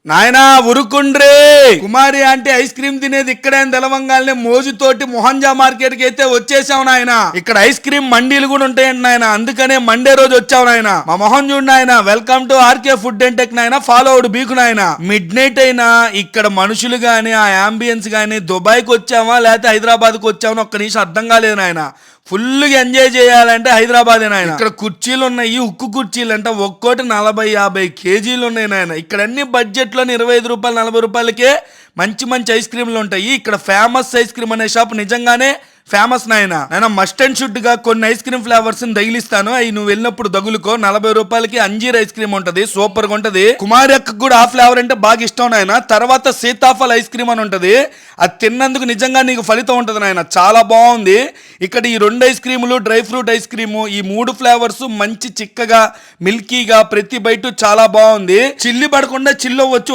నాయనా ఉరుకుండ్రే. కుమారి అంటే ice cream తినేది ఇక్కడే తెలవంగానే మోజుతోటి మొహంజా మార్కెట్ కి అయితే వచ్చేసావు నాయన. ఇక్కడ ఐస్ క్రీమ్ మండీలు కూడా ఉంటాయండి నాయన, అందుకనే మండే రోజు వచ్చావు నాయన. మా మొహం చూడు నాయన. Welcome to RK food and tech నాయన. ఫాలో అవుడు బీకు నాయన. మిడ్ నైట్ అయినా ఇక్కడ మనుషులు గాని ఆ అంబియన్స్ గాని దుబాయ్ కి వచ్చామా లేకపోతే హైదరాబాద్ కి వచ్చామా ఒక్క నిమిషం అర్థం కాలేదు నాయన. ఫుల్ గా ఎంజాయ్ చేయాలంటే హైదరాబాద్ నాయన. ఇక్కడ కుర్చీలు ఉన్నాయి, ఉక్కు కుర్చీలు అంటే ఒక్కోటి 40-50 కేజీలు ఉన్నాయి నాయన. ఇక్కడ అన్ని బడ్జెట్ లో 25 రూపాయలు 40 రూపాయలకే మంచి మంచి ఐస్ క్రీమ్లు ఉంటాయి. ఇక్కడ ఫేమస్ ఐస్ క్రీమ్ అనే షాప్ నిజంగానే ఫేమస్ నాయన. నేను మస్ట్ అండ్ షుడ్ గా కొన్ని ఐస్ క్రీమ్ ఫ్లేవర్స్ తగిలిస్తాను, అవి నువ్వు వెళ్ళినప్పుడు తగులుకో. 40 రూపాయలకి అంజీర్ ఐస్ క్రీమ్ ఉంటది, సూపర్ గా ఉంటది. కుమారి అక్కకు కూడా ఆ ఫ్లేవర్ అంటే బాగా ఇష్టం నాయన. తర్వాత సీతాఫల్ ఐస్ క్రీమ్ అని ఉంటది, అది తిన్నందుకు నిజంగా నీకు ఫలితం ఉంటది నాయన, చాలా బాగుంది. ఇక్కడ ఈ 2 ఐస్ క్రీములు, డ్రై ఫ్రూట్ ఐస్ క్రీము, ఈ 3 ఫ్లేవర్స్ మంచి చిక్కగా మిల్కీగా ప్రతి బయట చాలా బాగుంది. చిల్లి పడకుండా చిల్లవచ్చు.